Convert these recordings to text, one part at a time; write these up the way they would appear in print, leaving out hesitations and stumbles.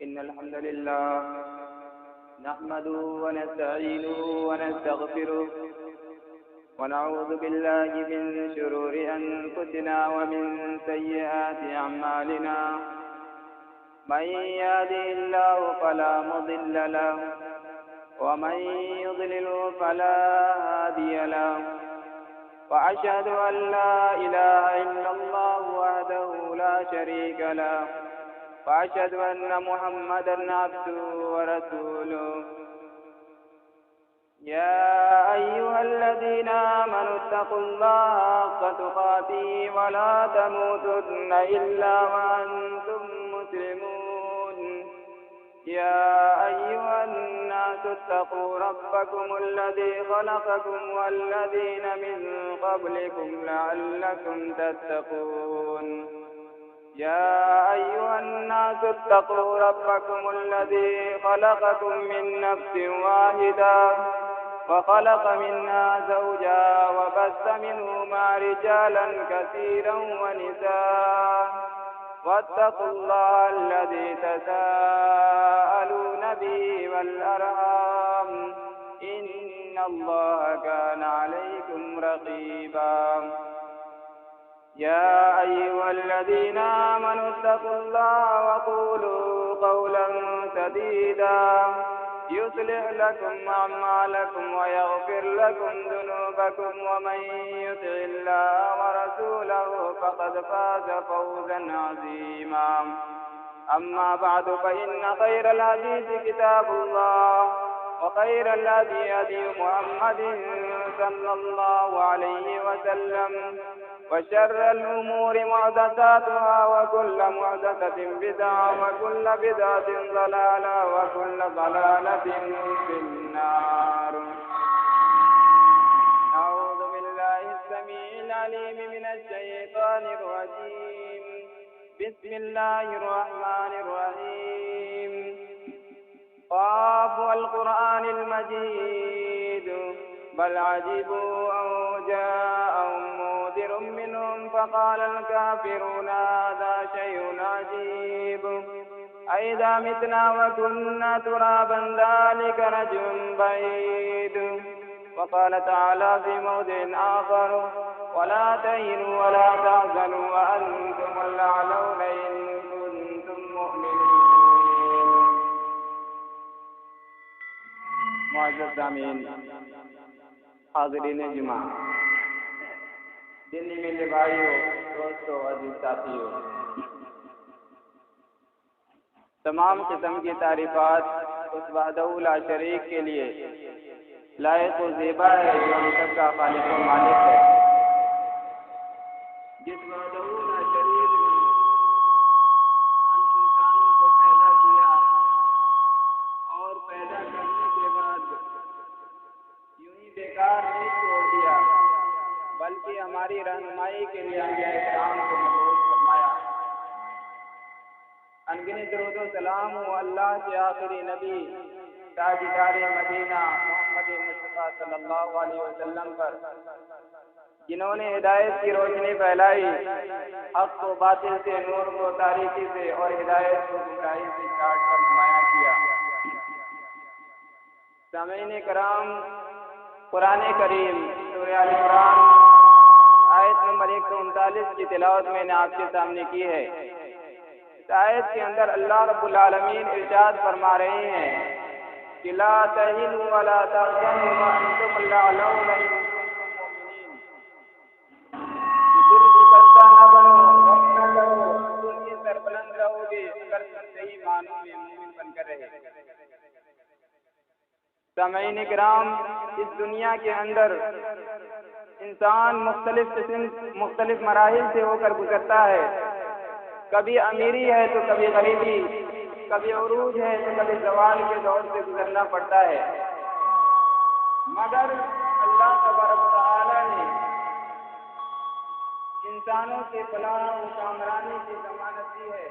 إن الحمد لله نحمده ونستعينه ونستغفره ونعوذ بالله من شرور أنفسنا ومن سيئات أعمالنا من يهده الله فلا مضل له ومن يضلل فلا هادي له وأشهد أن لا إله إلا الله وحده لا شريك له وأشهد أن محمدا عبده ورسوله يا أيها الذين آمنوا اتقوا الله حق تقاته ولا تموتن إلا وأنتم مسلمون يا أيها الناس اتقوا ربكم الذي خلقكم والذين من قبلكم لعلكم تتقون يا أيها الناس اتقوا ربكم الذي خلقكم من نفس واحدة وخلق منها زوجها وبث منهما رجالا كثيرا ونساء واتقوا الله الذي تساءلون به والأرحام إن الله كان عليكم رقيبا يا أيها الذين آمنوا اتقوا الله وقولوا قولا سديدا يصلح لكم أعمالكم ويغفر لكم ذنوبكم ومن يطع الله ورسوله فقد فاز فوزا عظيما أما بعد فإن خير الحديث كتاب الله وخير الهدي هدي محمد صلى الله عليه وسلم وشر الأمور محدثاتها وكل محدثة بدعة وكل بدعة ضلالة وكل ضلالة في النار. أعوذ بالله السميع العليم من الشيطان الرجيم. بسم الله الرحمن الرحيم. قاف والقرآن المجيد بل عجبوا أن جاءهم منذر منهم فقال الكافرون هذا شيء عجيب أئذا متنا وكنا ترابا ذلك رجع بعيد. وقال تعالى في موضع آخر ولا تهنوا ولا تحزنوا وأنتم الأعلون إن كنتم مؤمنين. معزز سامعین، حاضرین جمع، دینی میرے بھائیوں، دوستوں، عزیز ساتھیوں، تمام قسم کی تعریفات اس وحدہ لا شریک کے لیے لائق و زیبا ہے جو ہم سب کا خالق و مالک ہے، جس وحدہ لا شریک نے ہم انسانوں کو پیدا کیا اور پیدا کرنے کے بعد یوں ہی بیکار نہیں چھوڑ دیا بلکہ ہماری رہنمائی کے لیے انبیاء کرام کو مبعوث فرمایا۔ انگنت درود و سلام ہو اللہ کے آخری نبی تاجدار مدینہ محمد مصطفیٰ صلی اللہ علیہ وسلم پر، جنہوں نے ہدایت کی روشنی پھیلائی، حق کو باطل سے، نور کو تاریکی سے اور ہدایت کو گمراہی سے کاٹ کر نمایاں کیا۔ سامعین کرام، قرآن کریم سورہ آل عمران آیت نمبر 139 کی تلاوت میں نے آپ کے سامنے کی ہے۔ اس آیت کے اندر اللہ رب العالمین ارشاد فرما رہے ہیں کہ لا تہنوا ولا تحزنوا وانتم الاعلون ان کنتم مؤمنین، دل شکستہ نہ بنو، غم نہ کرو، تم یہ سربلند رہو گے اگر تم صحیح معنوں میں مومن بن کر رہے۔ سامعین کرام، اس دنیا کے اندر انسان مختلف مراحل سے ہو کر گزرتا ہے۔ کبھی امیری ہے تو کبھی غریبی، کبھی عروج ہے تو کبھی زوال کے دور سے گزرنا پڑتا ہے، مگر اللہ تبارک و تعالی نے انسانوں کے فلاح و کامرانی کی ضمانت دی ہے،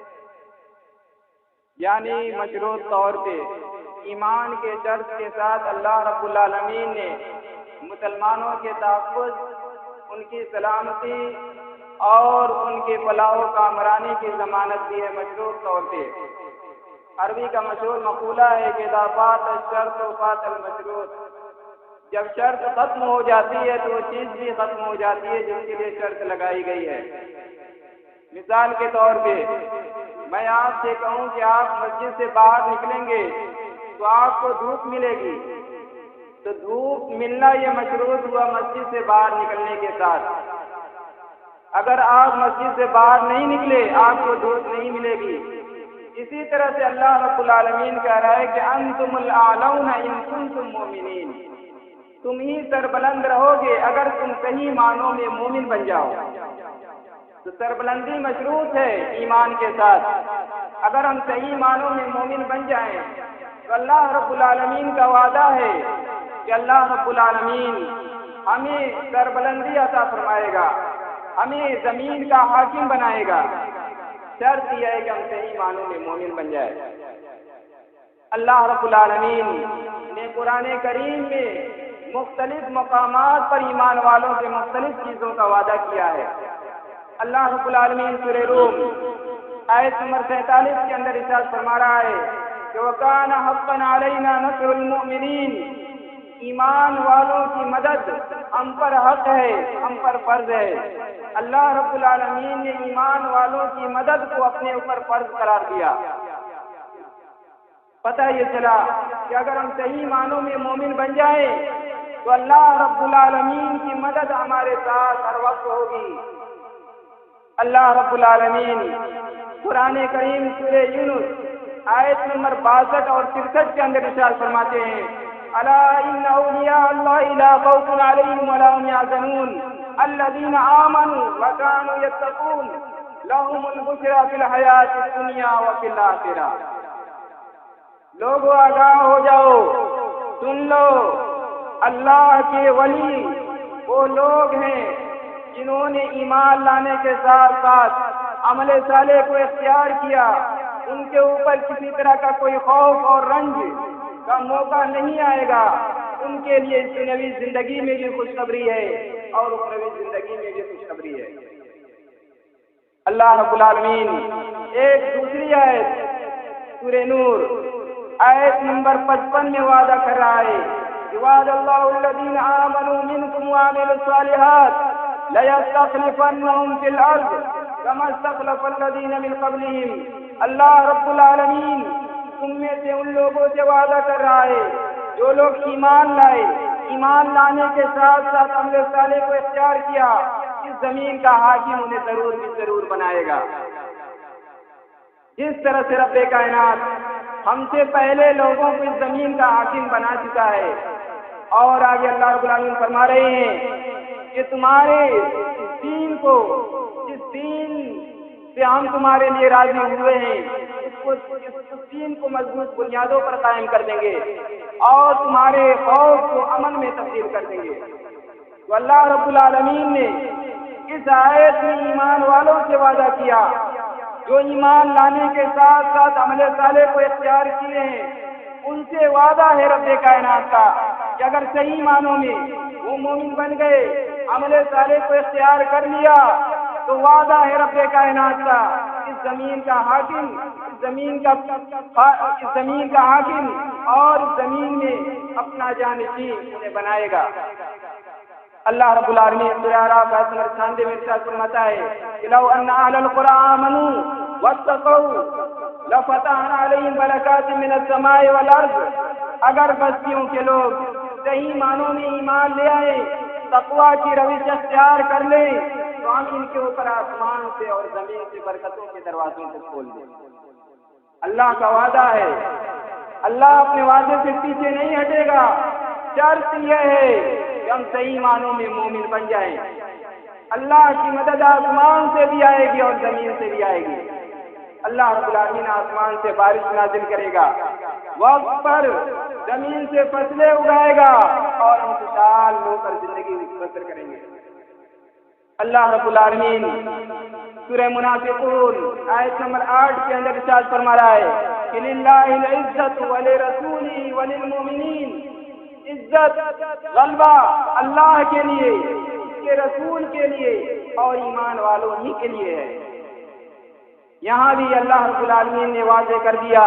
یعنی مشروط طور پہ ایمان کے شرط کے ساتھ اللہ رب العالمین نے مسلمانوں کے تحفظ، ان کی سلامتی اور ان کے فلاح و کامرانی کی ضمانت دی ہے مشروط طور پہ۔ عربی کا مشہور مقولہ ہے کہ اذا فات الشرط فات المشروط، جب شرط ختم ہو جاتی ہے تو وہ چیز بھی ختم ہو جاتی ہے جس کے لیے شرط لگائی گئی ہے۔ مثال کے طور پہ میں آپ سے کہوں کہ آپ مسجد سے باہر نکلیں گے تو آپ کو دھوپ ملے گی، تو دھوپ ملنا یہ مشروط ہوا مسجد سے باہر نکلنے کے ساتھ۔ اگر آپ مسجد سے باہر نہیں نکلے آپ کو دھوپ نہیں ملے گی۔ اسی طرح سے اللہ رب العالمین کہہ رہا ہے کہ انتم الاعلون ان کنتم مومنین، تم ہی سربلند رہو گے اگر تم صحیح معنوں میں مومن بن جاؤ۔ تو سربلندی مشروط ہے ایمان کے ساتھ۔ اگر ہم صحیح معنوں میں مومن بن جائیں تو اللہ رب العالمین کا وعدہ ہے کہ اللہ رب العالمین ہمیں سربلندی عطا فرمائے گا، ہمیں زمین کا حاکم بنائے گا۔ شرط یہ ہے کہ ہم صحیح معنوں میں مومن بن جائے۔ اللہ رب العالمین نے قرآن کریم میں مختلف مقامات پر ایمان والوں سے مختلف چیزوں کا وعدہ کیا ہے۔ اللہ رب العالمین سورہ روم آیت نمبر 47 کے اندر ارشاد فرما رہا ہے کہ وَكَانَ حَقًّا عَلَيْنَا نَصْرُ الْمُؤْمِنِينَ، ایمان والوں کی مدد ہم پر حق ہے، ہم پر فرض ہے۔ اللہ رب العالمین نے ایمان والوں کی مدد کو اپنے اوپر فرض قرار دیا۔ پتہ یہ چلا کہ اگر ہم صحیح معنوں میں مومن بن جائیں تو اللہ رب العالمین کی مدد ہمارے ساتھ ہر وقت ہوگی۔ اللہ رب العالمین قرآن کریم سورہ یونس آیت نمبر 62 اور 63 کے اندر ارشاد فرماتے ہیں الا ان اولیاء اللہ لا خوف علیہم ولا هم يحزنون الذین آمنوا وكانوا يتقون لهم البشرى فی الحیاۃ الدنیا وفی الآخرہ۔ لوگوں آگاہ ہو جاؤ، سن لو، اللہ کے ولی وہ لوگ ہیں جنہوں نے ایمان لانے کے ساتھ ساتھ عمل صالح کو اختیار کیا، ان کے اوپر کسی طرح کا کوئی خوف اور رنج کا موقع نہیں آئے گا۔ ان کے لیے اس دنیاوی زندگی میں بھی خوشخبری ہے اور اخروی زندگی میں بھی خوشخبری ہے۔ اللہ رب العالمین ایک دوسری آیت سورہ نور آیت نمبر 55 میں وعدہ کر رہا ہے وعد اللہ الذین آمنوا منکم وعملوا الصالحات لَيَسْتَخْلِفَنَّهُمْ فِي الْأَرْضِ كَمَا اسْتَخْلَفَ الَّذِينَ مِنْ قَبْلِهِمْ۔ اللہ رب العالمین تم میں سے ان لوگوں سے وعدہ کر رہا ہے جو لوگ ایمان لائے، ایمان لانے کے ساتھ ساتھ عمل صالح کو اختیار کیا، اس زمین کا حاکم انہیں ضرور بھی ضرور بنائے گا۔ جس طرح سے رب کائنات ہم سے پہلے لوگوں کو اس زمین کا حاکم بنا چکا ہے، اور آگے اللہ رب العالمین فرما رہے ہیں کہ تمہارے دین کو، جس دین سے ہم تمہارے لیے راضی ہوئے ہیں، اس دین کو مضبوط بنیادوں پر قائم کر دیں گے اور تمہارے خوف کو امن میں تبدیل کر دیں گے۔ تو اللہ رب العالمین نے اس آیت میں ایمان والوں سے وعدہ کیا جو ایمان لانے کے ساتھ ساتھ عمل صالح کو اختیار کیے ہیں، ان سے وعدہ ہے رب کائنات کا کہ اگر صحیح معنوں میں وہ مومن بن گئے، عمل صالح کو اختیار کر لیا، تو وعدہ ہے رب کائنات کا اس زمین کا حاکم، اس زمین کا حاکم اور اس زمین میں اپنا جانشین انہیں بنائے گا۔ اللہ رب العالمین سورہ اعراف آیت نمبر 96 میں ارشاد فرماتا ہے کہ لو ان اہل القرى آمنوا واتقوا لفتحنا علیہم برکات من السماء والارض۔ اگر بستیوں کے لوگ صحیح معنوں میں ایمان لے آئے، تقویٰ کی روش اختیار کر لیں، تو ہم ان کے اوپر آسمان سے اور زمین سے برکتوں کے دروازوں کو کھول دیں۔ اللہ کا وعدہ ہے، اللہ اپنے وعدے سے پیچھے نہیں ہٹے گا۔ شرط یہ ہے کہ ہم صحیح معنوں میں مومن بن جائیں۔ اللہ کی مدد آسمان سے بھی آئے گی اور زمین سے بھی آئے گی۔ اللہ رب العالمین آسمان سے بارش نازل کرے گا، وقت پر زمین سے فصلیں اگائے گا اور ہم خوشحال ہو کر زندگی بسر کریں گے۔ اللہ رب العالمین سورہ منافقون آیت نمبر 8 کے اندر ارشاد فرما رہا ہے کہ للہ العزت ولرسولہ وللمؤمنین۔ عزت، غلبہ اللہ کے لیے، اس کے رسول کے لیے اور ایمان والوں ہی کے لیے ہے۔ یہاں بھی اللہ رب العالمین نے واضح کر دیا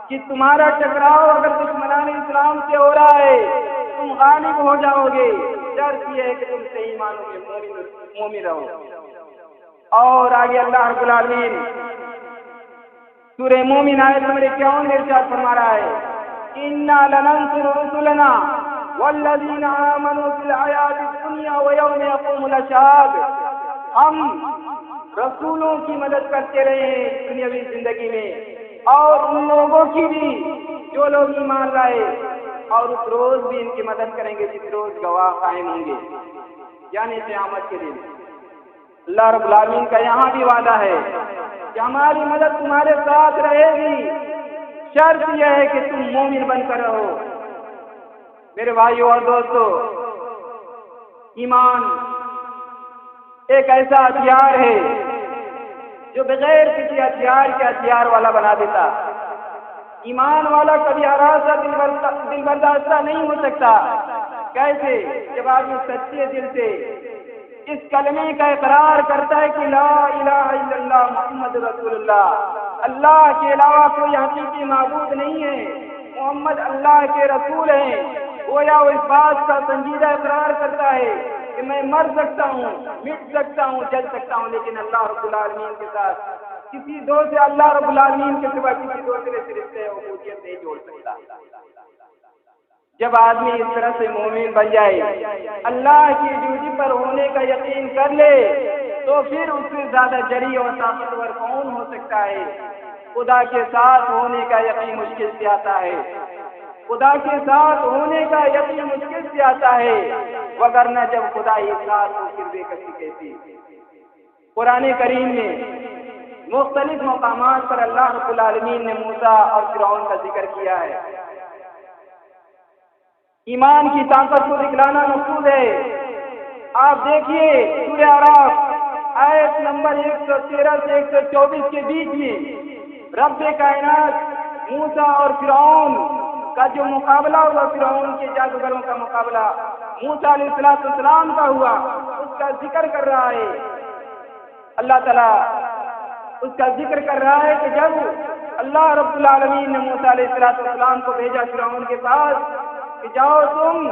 کہ تمہارا ٹکراؤ اگر دشمنان اسلام سے ہو رہا ہے تم غالب ہو جاؤ گے، شرط یہ ہے کہ تم صحیح معنوں میں مومن رہو۔ اور آگے اللہ رب العالمین سورہ مومن آیت نمبر 51 میں ارشاد فرما رہا ہے اِنَّا لَنَنصُرُ رُسُلَنَا وَالَّذِينَ آمَنُوا فِي الْحَيَاةِ الدُّنْيَا وَيَوْمَ يَقُومُ الْأَشْهَادُ، ہم رسولوں کی مدد کرتے رہے ہیں دنیاوی زندگی میں، اور ان لوگوں کی بھی جو لوگ ایمان لائے، اور اس روز بھی ان کی مدد کریں گے جس روز گواہ قائم ہوں گے، یعنی قیامت کے دن۔ اللہ رب العالمین کا یہاں بھی وعدہ ہے کہ ہماری مدد تمہارے ساتھ رہے گی، شرط یہ ہے کہ تم مومن بن کر رہو۔ میرے بھائیو اور دوستو، ایمان ایک ایسا ہتھیار ہے جو بغیر کسی ہتھیار کے ہتھیار والا بنا دیتا۔ ایمان والا کبھی ہراسا دل برداشتہ نہیں ہو سکتا۔ کیسے؟ جب آدمی سچے دل سے اس کلمے کا اقرار کرتا ہے کہ لا الہ الا اللہ محمد رسول اللہ، اللہ کے علاوہ کوئی حقیقی معبود نہیں ہے، محمد اللہ کے رسول ہیں، گویا وہ اس بات کا سنجیدہ اقرار کرتا ہے کہ میں مر سکتا ہوں، مٹ سکتا ہوں، جل سکتا ہوں، لیکن اللہ رب العالمین کے ساتھ کسی دو سے اللہ رب العالمین کے سوا کسی دوسرے سے رشتے عبودیت نہیں جوڑ سکتا۔ جب آدمی اس طرح سے مومن بن جائے، اللہ کی ڈیوٹی پر ہونے کا یقین کر لے، تو پھر اس سے زیادہ جری اور طاقتور کون ہو سکتا ہے؟ خدا کے ساتھ ہونے کا یقین مشکل سے آتا ہے، خدا کے ساتھ ہونے کا یقین مشکل سے آتا ہے، وگرنہ جب خدا ہی ساتھ ہو پھر بے کسی کیسی۔ قرآن کریم میں مختلف مقامات پر اللہ رب العالمین نے موسیٰ اور فرعون کا ذکر کیا ہے۔ ایمان کی طاقت کو دکھلانا مقصود ہے۔ آپ دیکھیے سورہ اعراف آیت نمبر 113 سے 124 کے بیچ میں رب کائنات موسیٰ اور فرعون کا جو مقابلہ ہوا، فرعون کے جادوگروں کا مقابلہ موسیٰ علیہ السلام کا ہوا، اس کا ذکر کر رہا ہے۔ اللہ تعالیٰ اس کا ذکر کر رہا ہے کہ جب اللہ رب العالمین نے موسیٰ علیہ السلام کو بھیجا فرعون کے پاس کہ جاؤ تم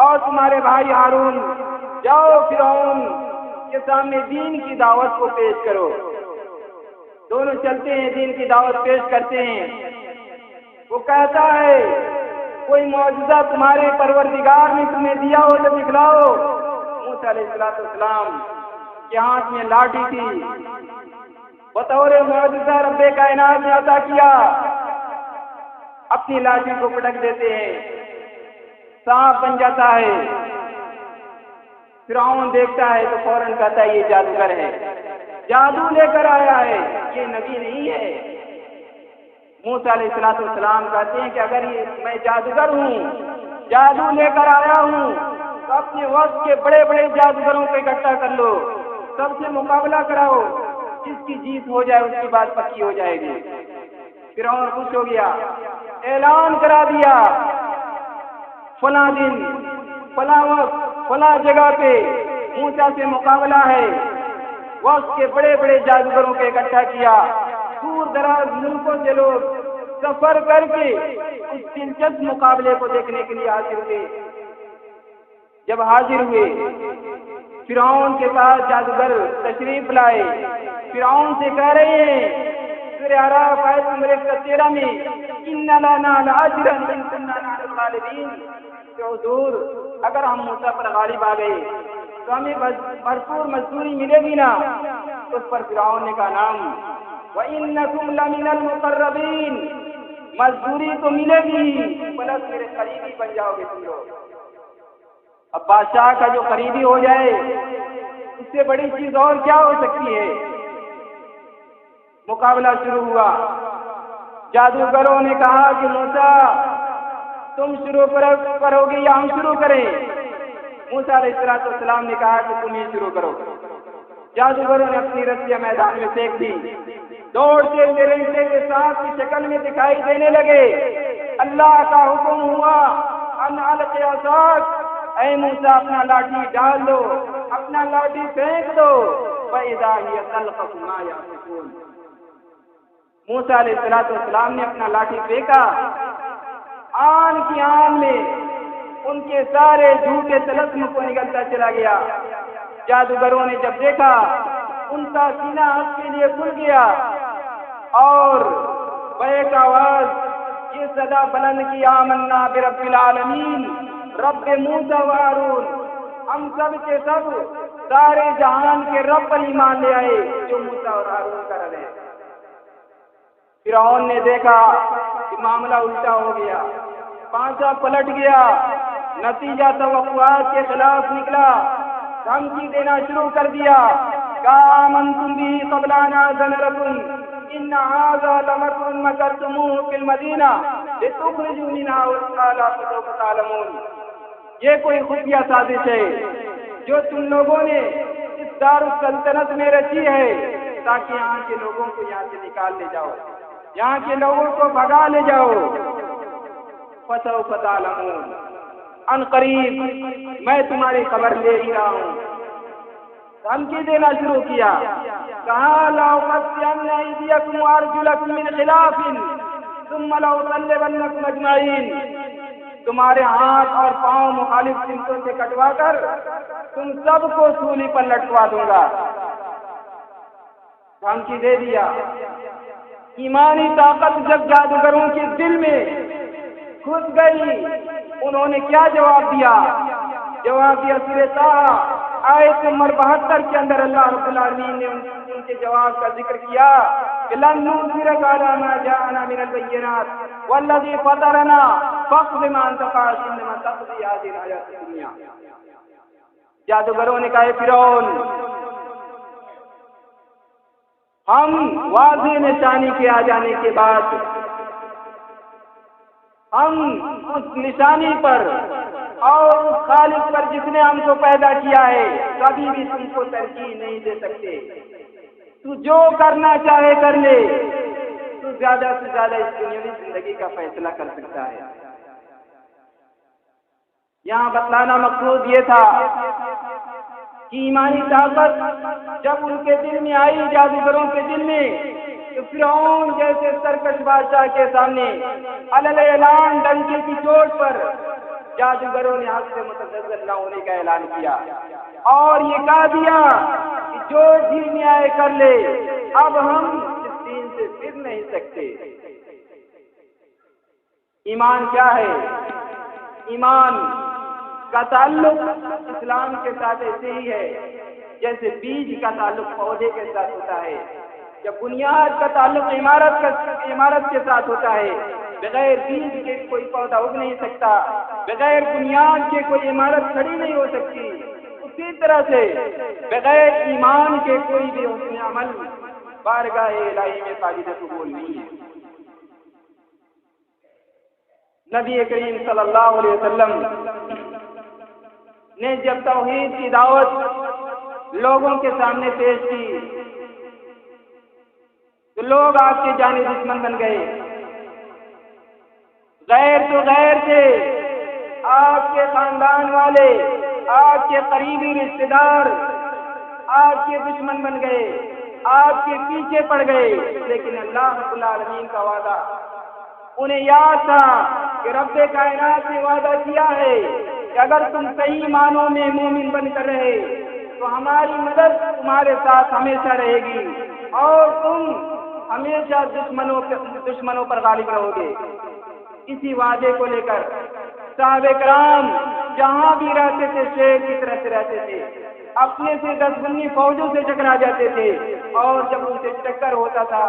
اور تمہارے بھائی ہارون جاؤ فرعون کے سامنے دین کی دعوت کو پیش کرو۔ دونوں چلتے ہیں، دین کی دعوت پیش کرتے ہیں۔ وہ کہتا ہے کوئی معجزہ تمہارے پروردگار نے تمہیں دیا ہو تو دکھلاؤ۔ موسیٰ علیہ السلام کے ہاتھ میں لاٹھی تھی، بطور معجزہ رب کائنات نے عطا کیا، اپنی لاٹھی کو پٹک دیتے ہیں، سانپ بن جاتا ہے۔ فرعون دیکھتا ہے تو فوراً کہتا ہے یہ جادوگر ہے، جادو لے کر آیا ہے، یہ نبی نہیں ہے۔ موسیٰ علیہ السلام کہتے ہیں کہ اگر میں جادوگر ہوں، جادو لے کر آیا ہوں، تو اپنے وقت کے بڑے بڑے جادوگروں کو اکٹھا کر لو، سب سے مقابلہ کراؤ، جس کی جیت ہو جائے اس کی بات پکی ہو جائے گی۔ فرعون خوش ہو گیا، اعلان کرا دیا فلاں دن فلاں وقت فلاں جگہ پہ موسیٰ سے مقابلہ ہے۔ وقت کے بڑے بڑے جادوگروں کو اکٹھا کیا، دور دراز ملکوں سے لوگ سفر کر کے اس دلچسپ مقابلے کو دیکھنے کے لیے حاضر ہوئے۔ جب حاضر ہوئے فرعون کے پاس جادوگر تشریف لائے، فرعون سے کہہ رہے ہیں سورہ اعراف آیت نمبر 113 میں ان لنا لاجرا ان كنا نحن الغالبین، کہ حضور اگر ہم موسیٰ پر غالب آ گئے تو ہمیں بھرپور مزدوری ملے گی نا؟ اس پر فرعون نے کہا نام وَإِنَّكُمْ لَمِنَ الْمُقَرَّبِينَ، مزدوری تو ملے گی پلس میرے قریبی بن جاؤ گے تم لوگ۔ اب بادشاہ کا جو قریبی ہو جائے اس سے بڑی چیز اور کیا ہو سکتی ہے؟ مقابلہ شروع ہوا۔ جادوگروں نے کہا کہ موسیٰ تم شروع کرو گے یا ہم شروع کریں؟ موسیٰ علیہ السلام نے کہا کہ تم ہی شروع کرو۔ جادوگروں نے اپنی رسیاں میدان میں پھینک دی، دوڑتے ہوئے رنگتے کے ساتھ کی شکل میں دکھائی دینے لگے۔ اللہ کا حکم ہوا ان الق عصاک، اے موسیٰ اپنا لاٹھی ڈال دو، اپنا لاٹھی پھینک دو، فَإِذَا هِيَ تَلْقَفُ مَا يَأْفِكُونَ۔ موسیٰ علیہ السلام نے اپنا لاٹھی پھینکا، آن کی آن میں ان کے سارے جھوٹے طلسم کو نگلتا چلا گیا۔ جادوگروں نے جب دیکھا ان کا سینہ حق کے لیے کھل گیا اور بیک آواز یہ صدا بلند کی، آمنا برب العالمین رب موسیٰ و ہارون، ہم سب کے سب سارے جہان کے رب پر ایمان لے آئے جو موسیٰ اور ہارون کا رب ہے۔ فرعون نے دیکھا کہ معاملہ الٹا ہو گیا، پانچا پلٹ گیا، نتیجہ توقعات کے خلاف نکلا، دھمکی دینا شروع کر دیا، کہا آمنتم بھی قبل ان آذن لکم ان ھذا لمکر مکرتموہ فی المدینہ لتخرجوا منہا اہلہا فسوف تعلمون۔ یہ کوئی خفیہ سازش ہے جو تم لوگوں نے اس دارالسلطنت میں رچی ہے تاکہ یہاں کے لوگوں کو یہاں سے نکال لے جاؤ، یہاں کے لوگوں کو بھگا لے جاؤ۔ فسوف تعلمون، ان قریب میں تمہاری خبر لے ہی رہا ہوں۔ دھمکی دینا شروع کیا، کہا لأقطعن أيديكم وأرجلكم من خلاف ثم لأصلبنكم أجمعين، تمہارے ہاتھ اور پاؤں مخالف سمتوں سے کٹوا کر تم سب کو سولی پر لٹکوا دوں گا۔ دھمکی دے دیا۔ ایمانی طاقت جب جادوگروں کے دل میں گھس گئی، انہوں نے کیا جواب دیا؟ جواب دیا سورہ طٰہٰ آیت نمبر 72 کے اندر اللہ رب العالمین نے ان کے جواب کا ذکر کیا کہ لن نؤثرک علی ما جاءنا من البینات والذی فطرنا فاقض ما انت قاض انما تقضی هذه الحیاۃ الدنیا۔ جادوگروں نے کہا فرعون، ہم واضح نشانی کے آ جانے کے بعد ہم اس نشانی پر اور اس خالق پر جس نے ہم کو پیدا کیا ہے کبھی بھی تم کو ترجیح نہیں دے سکتے۔ تو جو کرنا چاہے کر لے، تو زیادہ سے زیادہ اس دنیاوی زندگی کا فیصلہ کر سکتا ہے۔ یہاں بتلانا مقصود یہ تھا کہ ایمانی طاقت جب ان کے دل میں آئی، جادوگروں کے دل میں، تو فرعون جیسے سرکش بادشاہ کے سامنے علل اعلان ڈنکے کی چوٹ پر جادوگروں نے حق سے متزلزل نہ ہونے کا اعلان کیا اور یہ کہہ دیا کہ جو جی آئے کر لے، اب ہم اس دین سے پھر نہیں سکتے۔ ایمان کیا ہے؟ ایمان کا تعلق اسلام کے ساتھ ایسے ہی ہے جیسے بیج کا تعلق پودے کے ساتھ ہوتا ہے۔ جب بنیاد کا تعلق عمارت کے ساتھ ہوتا ہے، بغیر بیج کے کوئی پودا اگ نہیں سکتا، بغیر بنیاد کے کوئی عمارت کھڑی نہیں ہو سکتی۔ اسی طرح سے بغیر ایمان کے کوئی بھی حسن عمل بارگاہ الہی میں قابل قبول نہیں ہے۔ نبی کریم صلی اللہ علیہ وسلم نے جب توحید کی دعوت لوگوں کے سامنے پیش کی تو لوگ آپ کے جانی دشمن بن گئے۔ غیر تو غیر تھے، آپ کے خاندان والے، آپ کے قریبی رشتے دار آپ کے دشمن بن گئے، آپ کے پیچھے پڑ گئے، لیکن اللہ رب العالمین کا وعدہ انہیں یاد تھا کہ رب کائنات نے وعدہ کیا ہے کہ اگر تم صحیح معنوں میں مومن بن کر رہے تو ہماری مدد تمہارے ساتھ ہمیشہ رہے گی اور تم ہمیشہ دشمنوں پر غالب رہو گے۔ اسی وعدے کو لے کر صحابہ کرام جہاں بھی رہتے تھے شیر کی طرح سے رہتے تھے، اپنے سے 10 فوجوں سے ٹکرا جاتے تھے اور جب ان سے ٹکر ہوتا تھا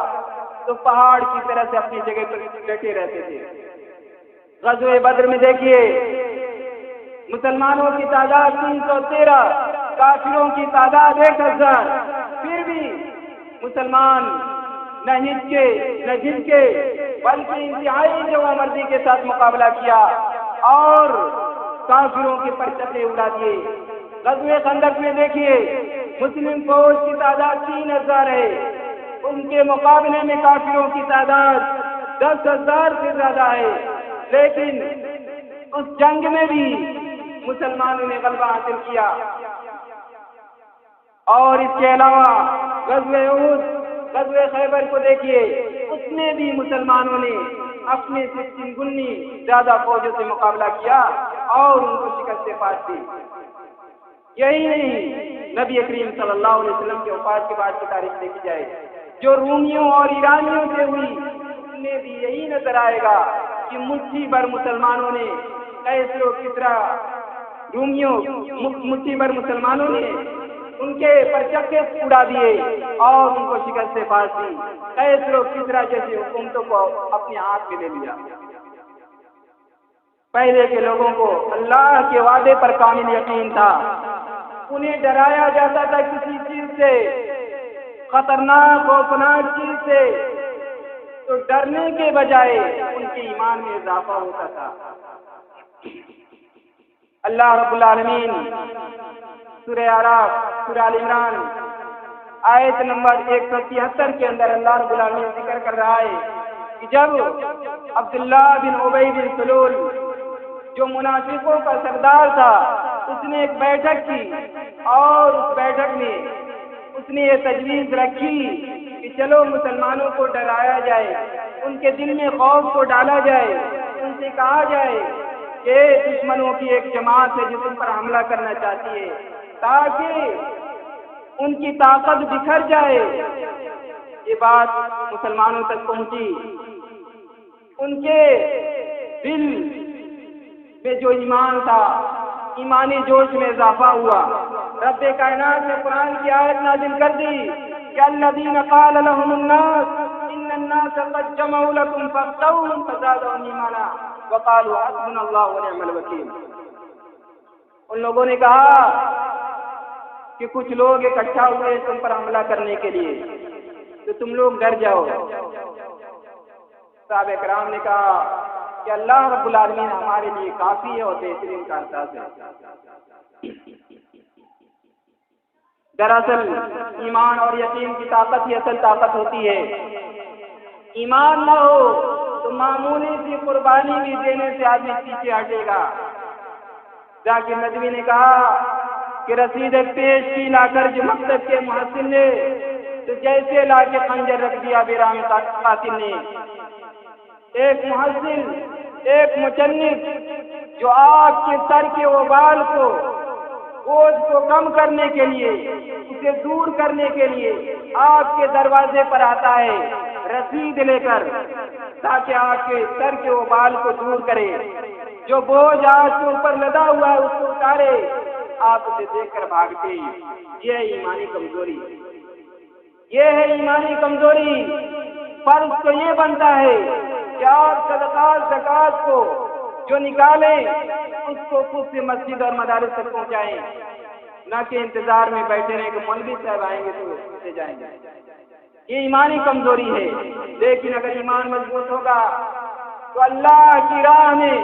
تو پہاڑ کی طرح سے اپنی جگہ پر ڈٹے رہتے تھے۔ غزوہ بدر میں دیکھیے مسلمانوں کی تعداد 313، کافروں کی تعداد 1000، پھر بھی مسلمان نہ ہچکے نہ جھنکے بلکہ انتہائی جوامردی کے ساتھ مقابلہ کیا اور کافروں کے پرچمے اڑا دیے۔ غزوہ خندق میں دیکھیے مسلم فوج کی تعداد 3000 ہے، ان کے مقابلے میں کافروں کی تعداد 10,000 سے زیادہ ہے، لیکن اس جنگ میں بھی مسلمانوں نے غلبہ حاصل کیا۔ اور اس کے علاوہ غزوہ احد، غزوہ خیبر کو دیکھیے، اس میں بھی مسلمانوں نے اپنے سے 3 گنی زیادہ فوجوں سے مقابلہ کیا اور ان کو شکست پاس دی۔ یہی نہیں، نبی کریم صلی اللہ علیہ وسلم کے وفات کے بعد کی تاریخ دیکھی جائے جو رومیوں اور ایرانیوں سے ہوئی، اس میں بھی یہی نظر آئے گا کہ مٹھی بھر مسلمانوں نے کیسر و کسریٰ رومیوں مٹھی بھر مسلمانوں نے ان کے پرچکے اڑا دیے اور ان کو شکست پاس دی، کیسر و کسریٰ جیسی حکومتوں کو اپنے ہاتھ میں لے لیا۔ پہلے کے لوگوں کو اللہ کے وعدے پر کامل یقین تھا، انہیں ڈرایا جاتا تھا کسی چیز سے، خطرناک خوفناک چیز سے، تو ڈرنے کے بجائے ان کے ایمان میں اضافہ ہوتا تھا۔ اللہ رب العالمین سورہ اعراف، سورہ آل عمران آیت نمبر 173 کے اندر اللہ رب العالمین ذکر کر رہا ہے کہ جب عبداللہ بن ابی بن سلول جو منافقوں کا سردار تھا، اس نے ایک بیٹھک کی اور اس بیٹھک میں اس نے یہ تجویز رکھی کہ چلو مسلمانوں کو ڈرایا جائے، ان کے دل میں خوف کو ڈالا جائے، ان سے کہا جائے کہ دشمنوں کی ایک جماعت ہے جو تم پر حملہ کرنا چاہتی ہے، تاکہ ان کی طاقت بکھر جائے۔ یہ بات مسلمانوں تک پہنچی، ان کے دل میں جو ایمان تھا، ایمانی جوش میں اضافہ ہوا۔ رب کائنات نے قرآن کی آیت نازل کر دی کہ الذین قال لهم الناس ان الناس قد جمعوا لكم فاخشوهم فزادهم ایمانا وقالوا حسبنا اللہ ونعم الوکیل۔ ان لوگوں نے کہا کہ کچھ لوگ اکٹھا ہوئے تم پر حملہ کرنے کے لیے، تو تم لوگ ڈر جاؤ۔ صحابہ کرام نے کہا کہ اللہ رب العالمین ہمارے لیے کافی ہے اور بہترین کارساز ہے۔ دراصل ایمان اور یقین کی طاقت ہی اصل طاقت ہوتی ہے۔ ایمان نہ ہو تو معمولی سی قربانی بھی دینے سے آدمی پیچھے ہٹے گا۔ ذاکر ندوی نے کہا کہ رسید پیش کی لا کر جو مقصد کے محسن نے، تو جیسے لا کے خنجر رکھ دیا بیرام قاتل نے۔ ایک محسن، ایک مچنف جو آپ کے سر کے وبال کو، بوجھ کو کم کرنے کے لیے، اسے دور کرنے کے لیے آپ کے دروازے پر آتا ہے رسید لے کر، تاکہ آپ کے سر کے وبال کو دور کرے۔ جو بوجھ آپ کے اوپر لدا ہوا ہے اس کو اتارے، آپ اسے دیکھ کر بھاگتے ہیں۔ یہ ہے ایمانی کمزوری، یہ ہے ایمانی کمزوری۔ فرض تو یہ بنتا ہے کہ آپ صدقات زکات کو جو نکالیں اس کو خود سے مسجد اور مدارس تک پہنچائیں، نہ کہ انتظار میں بیٹھے رہیں کہ مولوی صاحب آئیں گے تو اسے جائیں گے۔ یہ ایمانی کمزوری ہے۔ لیکن اگر ایمان مضبوط ہوگا تو اللہ کی راہ میں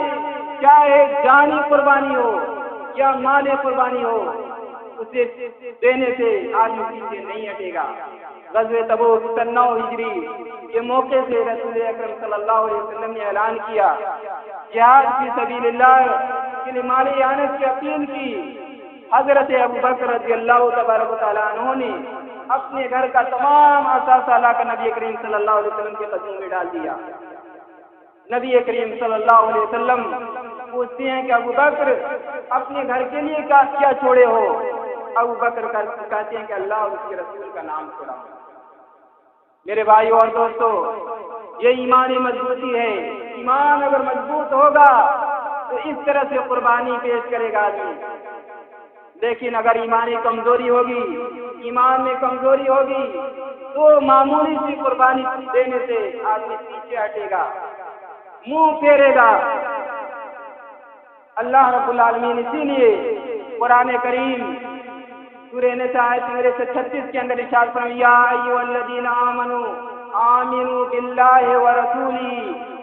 چاہے جانی قربانی ہو یا مال قربانی ہو، اسے دینے سے آدمی پیچھے نہیں ہٹے گا۔ غزوہ تبوک 9 ہجری کے موقع سے رسول اکرم صلی اللہ علیہ وسلم نے اعلان کیا، جہاد فی سبیل اللہ کے لیے مال اعانت کی اپیل کی۔ حضرت ابوبکر رضی اللہ تبارک و تعالیٰ عنہ نے اپنے گھر کا تمام اثاثہ لا کر نبی کریم صلی اللہ علیہ وسلم کے قدموں میں ڈال دیا۔ نبی کریم صلی اللہ علیہ وسلم پوچھتے ہیں کہ ابوبکر اپنے گھر کے لیے کیا چھوڑے ہو؟ ابوبکر کہتے ہیں کہ اللہ اور اس کے رسول کا نام چھوڑا۔ میرے بھائیو اور دوستو، یہ ایمانی مضبوطی ہے۔ ایمان اگر مضبوط ہوگا تو اس طرح سے قربانی پیش کرے گا آدمی۔ لیکن اگر ایمانی کمزوری ہوگی، ایمان میں کمزوری ہوگی، تو معمولی سی قربانی دینے سے آدمی پیچھے ہٹے گا، منہ پھیرے گا۔ اللہ رب العالمین اسی لیے قرآن کریم سورہ نساء آیت نمبر 36 کے اندر ارشاد فرمایا، یا ایھا الذین آمنوا آمنوا باللہ ورسولہ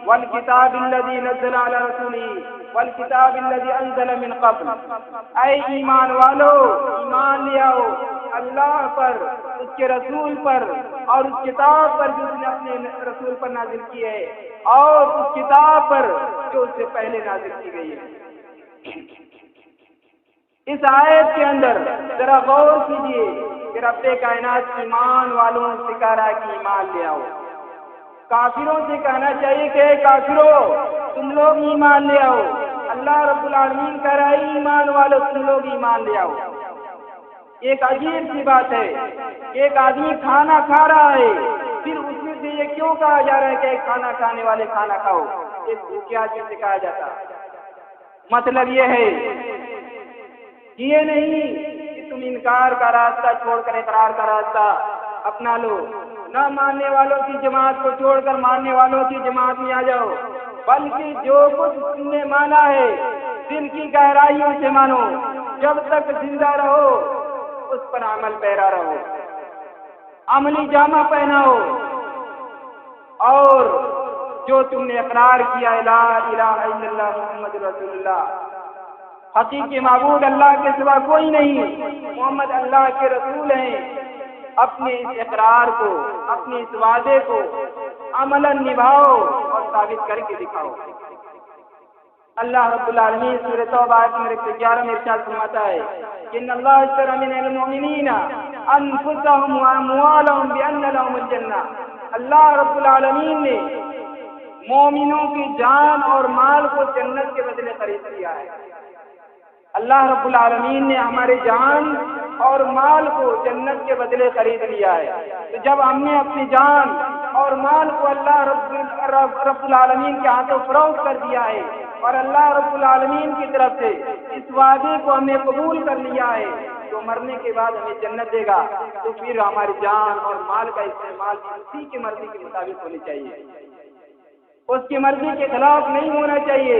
والکتاب الذی نزل علی رسولہ والکتاب الذی انزل من قبل۔ اے ایمان والو، ایمان لے آؤ اللہ پر، اس کے رسول پر اور اس کتاب پر جو اس نے اپنے رسول پر نازل کی ہے، اور اس کتاب پر جو اس سے پہلے نازل کی گئی ہے۔ اس آیت کے اندر ذرا غور کیجیے کہ رب کائنات ایمان والوں سے کہہ رہا ہے کہ ایمان لے آؤ۔ کافروں سے کہنا چاہیے کہ اے کافروں تم لوگ ایمان لے آؤ. اللہ رب العالمین کہہ رہا ہے ایمان والو تم لوگ ایمان لے آؤ. ایک عجیب سی بات ہے کہ ایک آدمی کھانا کھا رہا ہے, پھر اس میں سے یہ کیوں کہا جا رہا ہے کہ ایک کھانا کھانے والے کھانا کھاؤ؟ ایک بھوکے آدمی سے کہا جاتا. مطلب یہ ہے کہ یہ نہیں کہ تم انکار کا راستہ چھوڑ کر اقرار کا راستہ اپنا لو, نہ ماننے والوں کی جماعت کو چھوڑ کر ماننے والوں کی جماعت میں آ جاؤ, بلکہ جو کچھ تم نے مانا ہے دل کی گہرائیوں سے مانو. جب تک زندہ رہو اس پر عمل پیرا رہو, عملی جامہ پہناؤ, اور جو تم نے اقرار کیا لا الہ الا اللہ محمد رسول اللہ, حقیقی معبود اللہ کے سوا کوئی نہیں, محمد اللہ کے رسول ہیں, اپنے اس اقرار کو اپنے اس وعدے کو عملاً نبھاؤ اور ثابت کر کے دکھاؤ. اللہ رب العالمین سورۃ توبہ آیت نمبر 11 میں ارشاد فرماتا ہے کہ ان اللہ اشتری من المؤمنین انفسهم واموالهم بان لهم الجنہ. اللہ رب العالمین نے مومنوں کی جان اور مال کو جنت کے بدلے خرید لیا ہے. اللہ رب العالمین نے ہمارے جان اور مال کو جنت کے بدلے خرید لیا ہے. تو جب ہم نے اپنی جان اور مال کو اللہ رب العالمین کے ہاتھوں فروخت کر دیا ہے اور اللہ رب العالمین کی طرف سے اس وعدے کو ہمیں قبول کر لیا ہے تو مرنے کے بعد ہمیں جنت دے گا, تو پھر ہماری جان اور مال کا استعمال اسی کی مرضی کے مطابق ہونی چاہیے, اس کی مرضی کے خلاف نہیں ہونا چاہیے,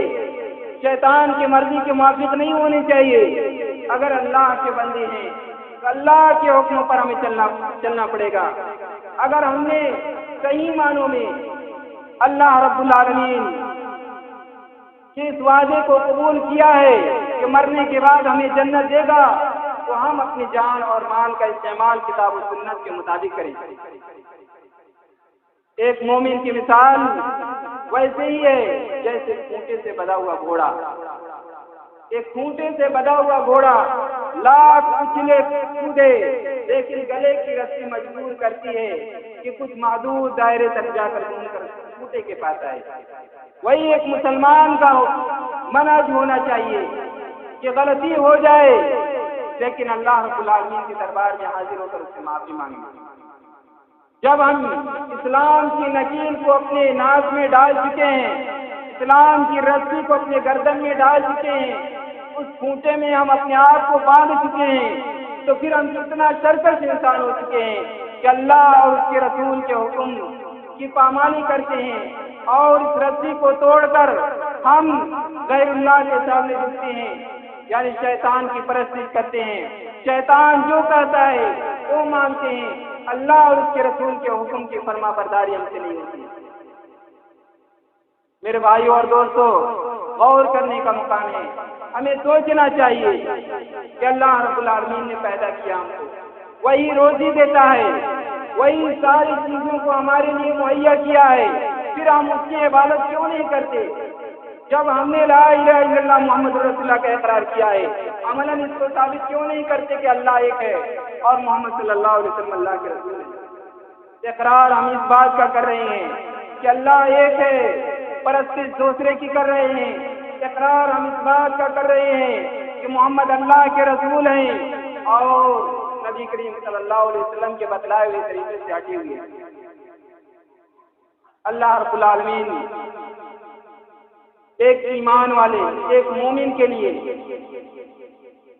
شیطان کی مرضی کے موافق نہیں ہونی چاہیے. اگر اللہ کے بندے ہیں تو اللہ کے حکموں پر ہمیں چلنا پڑے گا. اگر ہم نے صحیح معنوں میں اللہ رب العالمین کے اس وعدے کو قبول کیا ہے کہ مرنے کے بعد ہمیں جنت دے گا, تو ہم اپنی جان اور مال کا استعمال کتاب و سنت کے مطابق کریں. ایک مومن کی مثال ویسے ہی ہے جیسے کھوٹے سے بندھا ہوا گھوڑا. ایک کھوٹے سے بندھا ہوا گھوڑا لاکھ اچھلے کودے لیکن گلے کی رسی مجبور کرتی ہے کہ کچھ محدود دائرے تک جا کر گھوم کر کھوٹے کے پاس آئے. وہی ایک مسلمان کا منہج ہونا چاہیے کہ غلطی ہو جائے لیکن اللہ رب العالمین کے دربار میں حاضر ہو کر اس سے معافی مانگے. جب ہم اسلام کی نکیل کو اپنے ناز میں ڈال چکے ہیں, اسلام کی رسی کو اپنے گردن میں ڈال چکے ہیں, اس کھوٹے میں ہم اپنے آپ کو باندھ چکے ہیں, تو پھر ہم کتنا سرکش انسان ہو چکے ہیں کہ اللہ اور اس کے رسول کے حکم کی پامالی کرتے ہیں اور اس رسی کو توڑ کر ہم غیر اللہ کے سامنے جھکتے ہیں, یعنی شیطان کی پرستش کرتے ہیں. شیطان جو کہتا ہے وہ مانتے ہیں, اللہ اور اس کے رسول کے حکم کی فرما برداری ہم سے نہیں ہوتی. میرے بھائیوں اور دوستوں, غور کرنے کا مقام ہے. ہمیں سوچنا چاہیے کہ اللہ رب العالمین نے پیدا کیا ہم کو, وہی روزی دیتا ہے, وہی ساری چیزوں کو ہمارے لیے مہیا کیا ہے, پھر ہم اس کی عبادت کیوں نہیں کرتے؟ جب ہم نے لا الہ الا اللہ محمد رسول اللہ کا اقرار کیا ہے, عملاً اس کو ثابت کیوں نہیں کرتے کہ اللہ ایک ہے اور محمد صلی اللہ علیہ وسلم اللہ کے رسول ہیں؟ اقرار ہم اس بات کا کر رہے ہیں کہ اللہ ایک ہے, پرستش دوسرے کی کر رہے ہیں. اقرار ہم اس بات کا کر رہے ہیں کہ محمد اللہ کے رسول ہیں اور نبی کریم صلی اللہ علیہ وسلم کے بتلائے ہوئے طریقے سے ہٹے ہوئے ہیں. اللہ رب العالمین ایک ایمان والے, ایک مومن کے لیے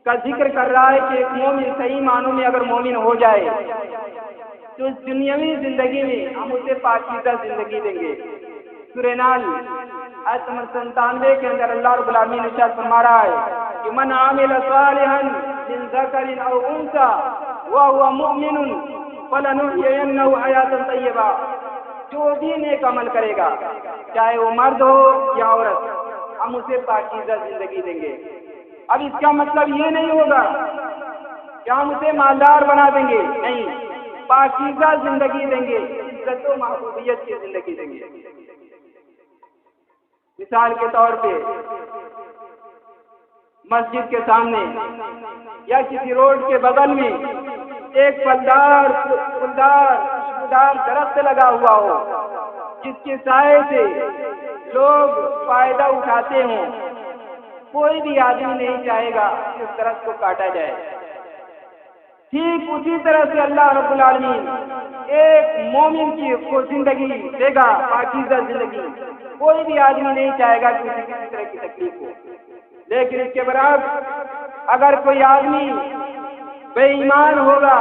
کا ذکر کر رہا ہے کہ ایک مومن صحیح معنوں میں اگر مومن ہو جائے تو اس دنیاوی زندگی میں ہم اسے پاکیزہ زندگی دیں گے. سورہ نحل آیت نمبر 97 کے اندر اللہ رب العالمین ارشاد فرما رہا ہے کہ من عامل صالحا من ذکر او انثى وهو مؤمن فلنحيينه حیاتا طیبہ. جو بھی نیک عمل کرے گا چاہے وہ مرد ہو یا عورت, ہم اسے پاکیزہ زندگی دیں گے. اب اس کا مطلب یہ نہیں ہوگا کہ ہم اسے مالدار بنا دیں گے, نہیں, پاکیزہ زندگی دیں گے, عزت و محبوبیت کی زندگی دیں گے. مثال کے طور پہ مسجد کے سامنے یا کسی روڈ کے بغل میں ایک پھلدار درخت لگا ہوا ہو, جس کے سائے سے لوگ فائدہ اٹھاتے ہوں، کوئی بھی آدمی نہیں چاہے گا کہ اس درخت کو کاٹا جائے۔ ٹھیک اسی طرح سے اللہ رب العالمین ایک مومن کو زندگی دے گا، پاکیزہ زندگی۔ کوئی بھی آدمی نہیں چاہے گا کہ اسے کسی طرح کی تکلیف ہو، لیکن اس کے برعکس اگر کوئی آدمی بے ایمان ہوگا،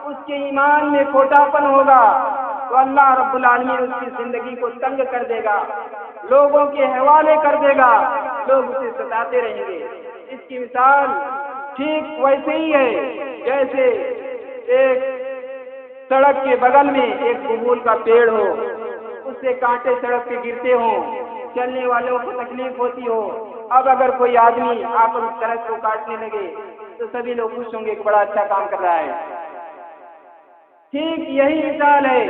اس کے ایمان میں کھوٹاپن ہوگا، تو اللہ رب العالمین اس کی زندگی کو تنگ کر دے گا، لوگوں کے حوالے کر دے گا، لوگ اسے ستاتے رہیں گے۔ اس کی مثال ٹھیک ویسے ہی ہے جیسے ایک سڑک کے بغل میں ایک ببول کا پیڑ ہو، اس سے کانٹے سڑک پہ گرتے ہوں، چلنے والوں کو تکلیف ہوتی ہو۔ اب اگر کوئی آدمی آ کر اس درخت کو کاٹنے لگے تو سبھی لوگ خوش ہوں گے کہ بڑا اچھا کام کر رہا ہے۔ ٹھیک یہی مثال ہے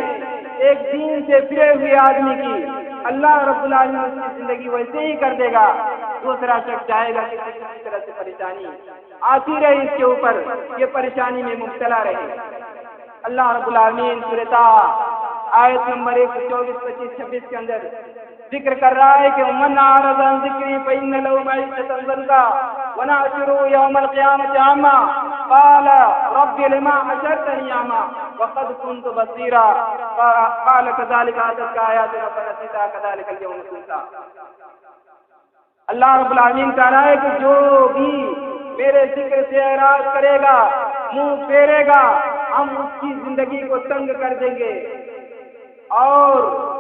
ایک دین سے پھرے ہوئے آدمی کی، اللہ رب العالمین اس کی زندگی ویسے ہی کر دے گا۔ دوسرا شخص چاہے گا کہ کسی طرح سے پریشانی آتی رہے اس کے اوپر، یہ پریشانی میں مبتلا رہے۔ اللہ رب العالمین سورۃ طٰہٰ آیت نمبر 124، 25، 26 کے اندر ذکر کر رہا ہے کہ من اعرض عن ذکری فإن له معیشة ضنکا ونحشره یوم القیامة اعما قال رب لما حشرتنی اعما وقد كنت بصیرا قال كذلك اتتك آیاتنا فنسیتها كذلك اليوم تنسا۔ اللہ رب العالمین کہہ رہا ہے کہ جو بھی میرے ذکر سے اعراض کرے گا، منہ پھیرے گا، ہم اس کی زندگی کو تنگ کر دیں گے اور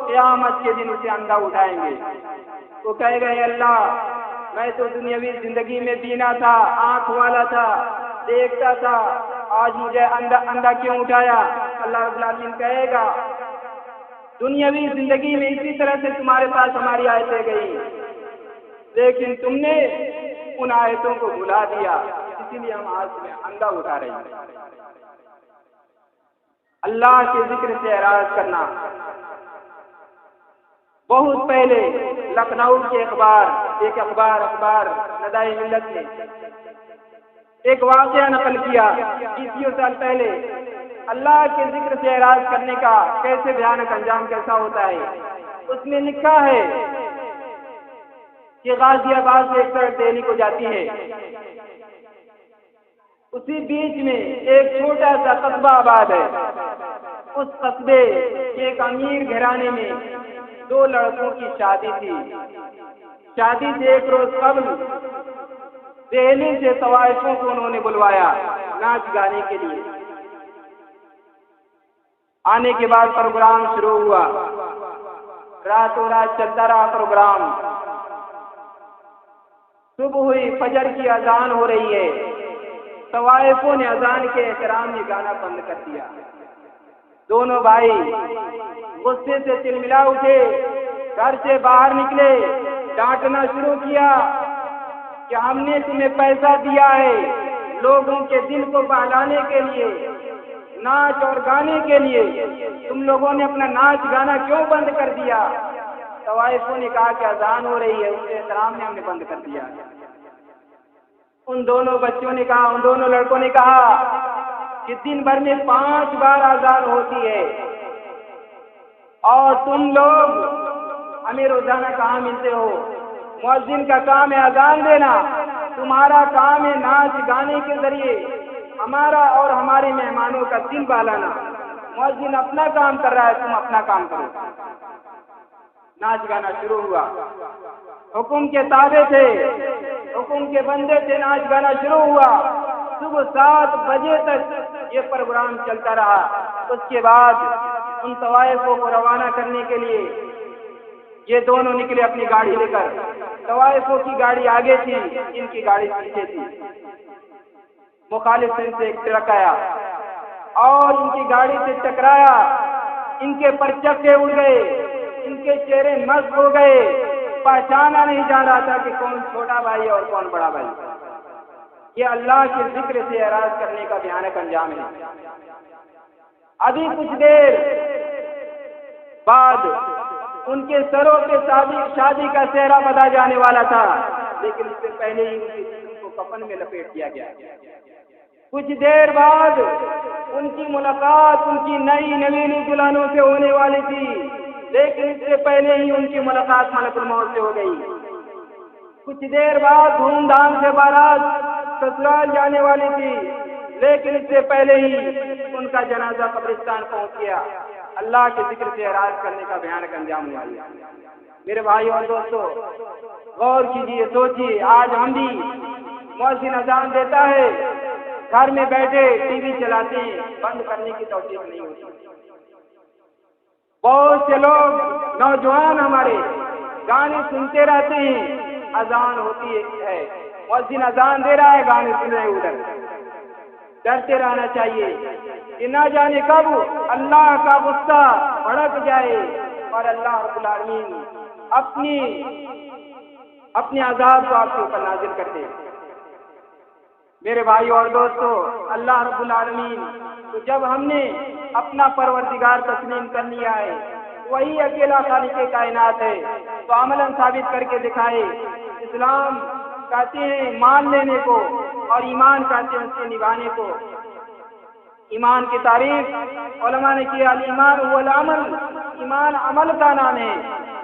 قیامت کے دن اسے اندھا اٹھائیں گے۔ تو کہے گا اللہ، میں تو دنیاوی زندگی میں بینا تھا، آنکھ والا تھا، دیکھتا تھا، آج مجھے اندھا کیوں اٹھایا؟ اللہ رب العالمین کہے گا دنیاوی زندگی میں اسی طرح سے تمہارے پاس ہماری آیتیں گئی، لیکن تم نے ان آیتوں کو بھلا دیا، اسی لیے ہم آج میں اندھا اٹھا رہے ہیں۔ اللہ کے ذکر سے اعراض کرنا۔ بہت پہلے لکھنؤ کے ایک اخبار ندائے ملت نے ایک واقعہ نقل کیا 20 سال پہلے، اللہ کے ذکر سے اعراض کرنے کا کیسے بھیانک انجام کیسا ہوتا ہے۔ اس میں لکھا ہے کہ غازی آباد سے ایک سڑک دہلی کو جاتی ہے، اسی بیچ میں ایک چھوٹا سا قصبہ آباد ہے۔ اس قصبے کے ایک امیر گھرانے میں 2 لڑکوں کی شادی تھی۔ شادی سے ایک روز قبل دہلی سے طوائفوں کو انہوں نے بلوایا ناچ گانے کے لیے۔ آنے کے بعد پروگرام شروع ہوا، راتوں رات چلتا رہا پروگرام۔ صبح ہوئی، فجر کی اذان ہو رہی ہے، طوائفوں نے اذان کے احترام میں گانا بند کر دیا۔ دونوں بھائی غصے سے تلملا اٹھے، گھر سے باہر نکلے، ڈانٹنا شروع کیا کہ ہم نے تمہیں پیسہ دیا ہے لوگوں کے دل کو بہلانے کے لیے، ناچ اور گانے کے لیے، تم لوگوں نے اپنا ناچ گانا کیوں بند کر دیا؟ طوائفوں نے کہا کہ اذان ہو رہی ہے، اس کے احترام میں ہم نے بند کر دیا۔ ان دونوں بچوں نے کہا، ان دونوں لڑکوں نے کہا کہ دن بھر میں 5 بار اذان ہوتی ہے اور تم لوگ ہمیں روزانہ کہاں ملتے ہو؟ مؤذن کا کام ہے اذان دینا، تمہارا کام ہے ناچ گانے کے ذریعے ہمارا اور ہمارے مہمانوں کا دل بہلانا۔ مؤذن اپنا کام کر رہا ہے، تم اپنا کام کرو۔ ناچ گانا شروع ہوا، حکم کے تابع تھے، حکم کے بندے تھے، ناچ گانا شروع ہوا۔ صبح 7 بجے تک یہ پروگرام چلتا رہا۔ اس کے بعد ان طوائفوں کو روانہ کرنے کے لیے یہ دونوں نکلے اپنی گاڑی لے کر۔ طوائفوں کی گاڑی آگے تھی، ان کی گاڑی پیچھے تھی۔ مخالف سے ایک ٹرک آیا اور ان کی گاڑی سے ٹکرایا، ان کے پرچکے اڑ گئے، ان کے چہرے مست ہو گئے، پہچانا نہیں جا رہا تھا کہ کون چھوٹا بھائی اور کون بڑا بھائی۔ یہ اللہ کے ذکر سے اعراض کرنے کا بھیانک انجام ہے۔ ابھی کچھ دیر بعد ان کے سروں پہ شادی کا سہرا بدا جانے والا تھا، لیکن اس سے پہلے ہی ان کے جسم کو کفن میں لپیٹ دیا گیا۔ کچھ دیر بعد ان کی ملاقات ان کی نئی نویلی دلہنوں سے ہونے والی تھی، لیکن اس سے پہلے ہی ان کی ملاقات ملک الموت سے ہو گئی۔ کچھ دیر بعد دھوم دھام سے بارات سسرال جانے والی تھی، لیکن اس سے پہلے ہی ان کا جنازہ قبرستان پہنچ گیا۔ اللہ کے ذکر سے اعراض کرنے کا بھیانک انجام ہوا۔ میرے بھائی اور دوستو، غور کیجیے، سوچیے، آج ہم بھی مؤذن اذان دیتا ہے، گھر میں بیٹھے ٹی وی چلاتے ہیں، بند کرنے کی توفیق نہیں ہوتی۔ بہت سے لوگ نوجوان ہمارے گانے سنتے رہتے ہیں، اذان ہوتی ہے، مؤذن اذان دے رہا ہے، گانے سن رہے ادھر۔ ڈرتے رہنا چاہیے کہ نہ جانے کب اللہ کا غصہ بھڑک جائے اور اللہ رب العالمین اپنے عذاب کو آپ کے اوپر نازل کر دے۔ میرے بھائی اور دوستو، اللہ رب العالمین تو جب ہم نے اپنا پروردگار تسلیم کر لیا ہے، وہی اکیلا خالق کائنات ہے، تو عملاً ثابت کر کے دکھائے۔ اسلام کہتے ہیں مان لینے کو اور ایمان کہتے ہیں اس کے نبھانے کو۔ ایمان کی تعریف علماء نے کیا، الایمان هو العمل، ایمان عمل کا نام ہے۔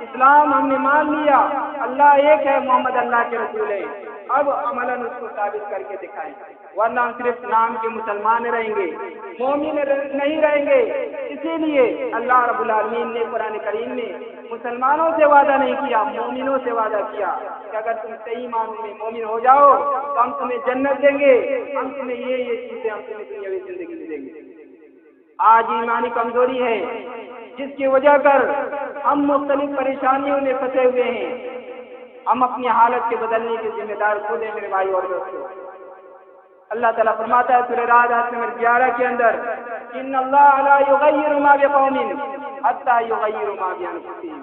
اسلام ہم نے مان لیا، اللہ ایک ہے، محمد اللہ کے رسول ہے، اب عملاً اس کو ثابت کر کے دکھائیں، ورنہ ہم صرف نام کے مسلمان رہیں گے، مومن نہیں رہیں گے۔ اسی لیے اللہ رب العالمین نے قرآن کریم میں مسلمانوں سے وعدہ نہیں کیا، مومنوں سے وعدہ کیا کہ اگر تم صحیح معنوں میں مومن ہو جاؤ تو ہم تمہیں جنت دیں گے، ہم تمہیں یہ چیزیں ہم تمہیں دنیاوی زندگی میں دیں گے۔ آج ایمانی کمزوری ہے جس کی وجہ کر ہم مختلف پریشانیوں میں پھنسے ہوئے ہیں۔ ہم اپنی حالت کے بدلنے کے ذمہ دار خود ہیں میرے بھائی اور دوستوں۔ اللہ تعالیٰ فرماتا ہے سورہ رعد آیت نمبر 11 کے اندر، ان اللہ لا یغیر ما بقوم حتی یغیروا ما بانفسہم۔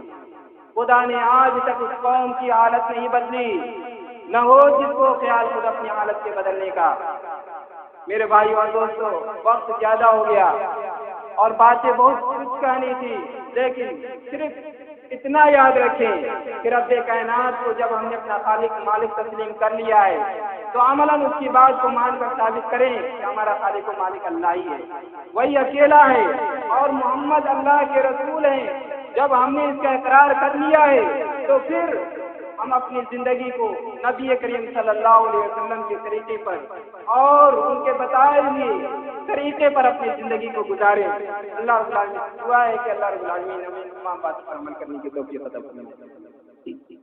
خدا نے آج تک اس قوم کی حالت نہیں بدلی، نہ ہو جس کو خیال خود اپنی حالت کے بدلنے کا۔ میرے بھائی اور دوستو، وقت زیادہ ہو گیا اور باتیں بہت کچھ کہنی تھی، لیکن صرف اتنا یاد رکھیں کہ رب کائنات کو جب ہم نے اپنا خالق مالک تسلیم کر لیا ہے تو عملاً اس کی بات کو مان کر ثابت کریں کہ ہمارا خالق و مالک اللہ ہی ہے، وہی اکیلا ہے اور محمد اللہ کے رسول ہیں۔ جب ہم نے اس کا اقرار کر لیا ہے تو پھر ہم اپنی زندگی کو نبی کریم صلی اللہ علیہ وسلم کے طریقے پر اور ان کے بتائے ہوئے طریقے پر اپنی زندگی کو گزاریں۔ اللہ رب العالمین دعا ہے کہ اللہ رب العالمین ہمیں تمام باتوں پر عمل کرنے کی توفیق عطا فرمائے۔